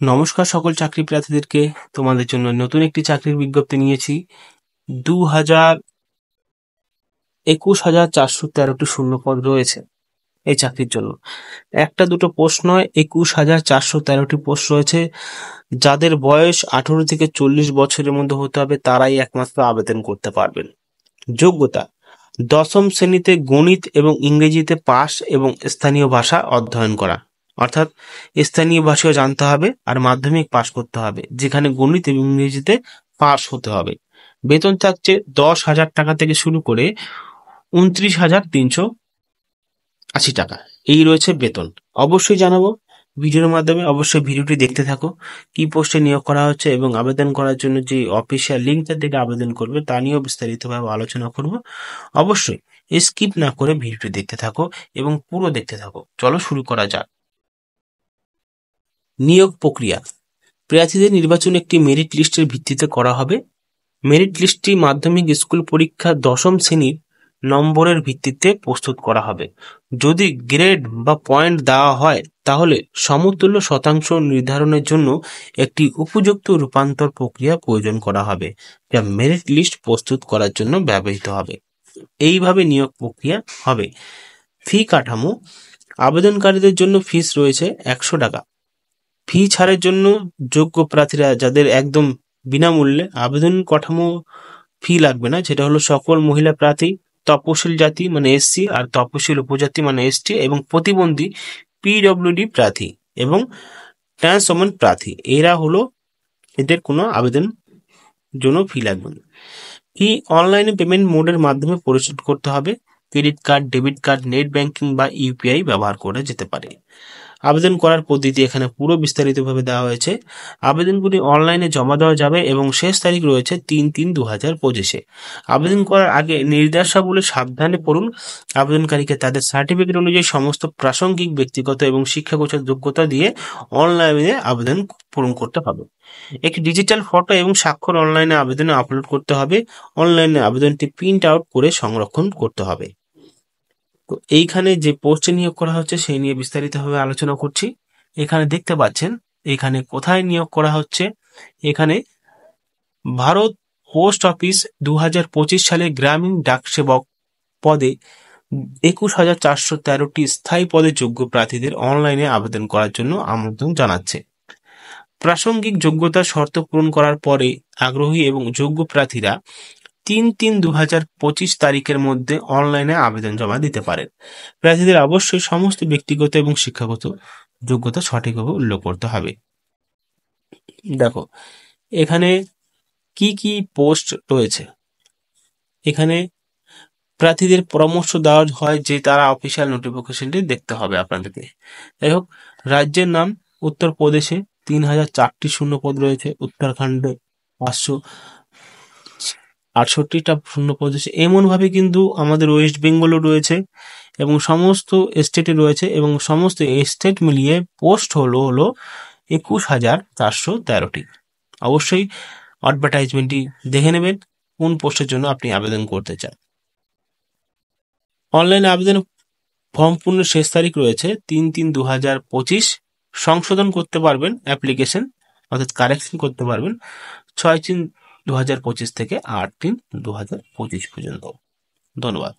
নমস্কার সকল চাকরি প্রার্থীদেরকে, তোমাদের জন্য নতুন একটি চাকরির বিজ্ঞপ্তি নিয়েছি। 21,413টি শূন্যপদ রয়েছে এই চাকরির জন্য। একটা দুটো পোস্ট নয়, 21,413টি পোস্ট রয়েছে। যাদের বয়স 18 থেকে 40 বছরের মধ্যে হতে হবে তারাই একমাত্র আবেদন করতে পারবেন। যোগ্যতা: দশম শ্রেণীতে গণিত এবং ইংরেজিতে পাস এবং স্থানীয় ভাষা অধ্যয়ন করা, অর্থাৎ স্থানীয় ভাষাও জানতে হবে আর মাধ্যমিক পাস করতে হবে, যেখানে গণিত এবং ইংরেজিতে পাস হতে হবে। বেতন থাকছে 10,000 টাকা থেকে শুরু করে 29,380 টাকা, এই রয়েছে বেতন। অবশ্যই জানাবো ভিডিওর মাধ্যমে, অবশ্যই ভিডিওটি দেখতে থাকো। কি পোস্টে নিয়োগ করা হচ্ছে এবং আবেদন করার জন্য যে অফিসিয়াল লিঙ্কটা থেকে আবেদন করবে তা নিয়েও বিস্তারিতভাবে আলোচনা করব। অবশ্যই স্কিপ না করে ভিডিওটি দেখতে থাকো এবং পুরো দেখতে থাকো। চলো শুরু করা যাক। নিয়োগ প্রক্রিয়া: প্রার্থীদের নির্বাচন একটি মেরিট লিস্টের ভিত্তিতে করা হবে। মেরিট লিস্টটি মাধ্যমিক স্কুল পরীক্ষা দশম শ্রেণীর নম্বরের ভিত্তিতে প্রস্তুত করা হবে। যদি গ্রেড বা পয়েন্ট দেওয়া হয় তাহলে সমতুল্য শতাংশ নির্ধারণের জন্য একটি উপযুক্ত রূপান্তর প্রক্রিয়া প্রয়োজন করা হবে, যা মেরিট লিস্ট প্রস্তুত করার জন্য ব্যবহৃত হবে। এইভাবে নিয়োগ প্রক্রিয়া হবে। ফি কাঠামো: আবেদনকারীদের জন্য ফিস রয়েছে 100 টাকা। ফি ছাড়ের জন্য যোগ্য প্রার্থীরা যাদের একদম বিনামূল্যে আবেদন কাঠামো ফি লাগবে না, যেটা হলো সকল মহিলা প্রার্থী, তপশিল জাতি মানে এসসি আর তপশিল উপজাতি মানে এসটি এবং প্রতিবন্ধী পিডব্লিউডি প্রার্থী এবং ট্রান্স ওমেন প্রার্থী, এরা হলো এদের কোনো আবেদন জন্য ফি লাগবে না। ফি অনলাইনে পেমেন্ট মোডের মাধ্যমে পরিশোধ করতে হবে। Credit card, debit card, net banking বা ইউপিআই ব্যবহার করা যেতে পারে। আবেদন করার পদ্ধতি এখানে পুরো বিস্তারিতভাবে দেওয়া হয়েছে। আবেদনগুলি অনলাইনে জমা দেওয়া যাবে এবং শেষ তারিখ রয়েছে 3/3/2025। আবেদন করার আগে নির্দেশাবলী সাবধানে পড়ুন। আবেদনকারীকে তাদের সার্টিফিকেট অনুযায়ী সমস্ত প্রাসঙ্গিক ব্যক্তিগত এবং শিক্ষাগত যোগ্যতা দিয়ে অনলাইনে আবেদন পূরণ করতে হবে। একটি ডিজিটাল ফটো এবং স্বাক্ষর অনলাইনে আবেদনে আপলোড করতে হবে। অনলাইনে আবেদনটি প্রিন্ট আউট করে সংরক্ষণ করতে হবে। তো এইখানে যে পোস্টে নিয়োগ করা হচ্ছে সেই নিয়ে বিস্তারিতভাবে আলোচনা করছি। এখানে দেখতে পাচ্ছেন এখানে কোথায় নিয়োগ করা হচ্ছে। এখানে ভারত পোস্ট অফিস 2025 সালে গ্রামীণ ডাক সেবক পদে 21,413টি স্থায়ী পদে যোগ্য প্রার্থীদের অনলাইনে আবেদন করার জন্য আমন্ত্রণ জানাচ্ছে। প্রাসঙ্গিক যোগ্যতা শর্ত পূরণ করার পরে আগ্রহী এবং যোগ্য প্রার্থীরা 3/3/2025 তারিখের মধ্যে অনলাইনে আবেদন জমা দিতে পারেন। প্রার্থীদের অবশ্যই সমস্ত ব্যক্তিগত এবং শিক্ষাগত যোগ্যতা সঠিকভাবে উল্লেখ করতে হবে। দেখো এখানে কি কি পোস্ট রয়েছে। এখানে প্রার্থীদের পরামর্শ দেওয়া হয় যে তারা অফিসিয়াল নোটিফিকেশনটি দেখতে হবে আপনাদেরকে। যাই হোক, রাজ্যের নাম উত্তরপ্রদেশে 3,004টি শূন্যপদ রয়েছে। উত্তরাখণ্ডে 568টা শূন্যপদ রয়েছে। এমনভাবে কিন্তু আমাদের ওয়েস্ট বেঙ্গলও রয়েছে এবং সমস্ত স্টেটে রয়েছে এবং সমস্ত স্টেট মিলিয়ে পোস্ট হলো 21,413টি। অবশ্যই অ্যাডভার্টাইজমেন্টটি দেখে নেবেন কোন পোস্টের জন্য আপনি আবেদন করতে চান। অনলাইনে আবেদন ফর্ম পূরণের শেষ তারিখ রয়েছে 3/3/2025। সংশোধন করতে পারবেন অ্যাপ্লিকেশন, অর্থাৎ কারেকশন করতে পারবেন 6/3/2025 থেকে 8/3/2025 পর্যন্ত। ধন্যবাদ।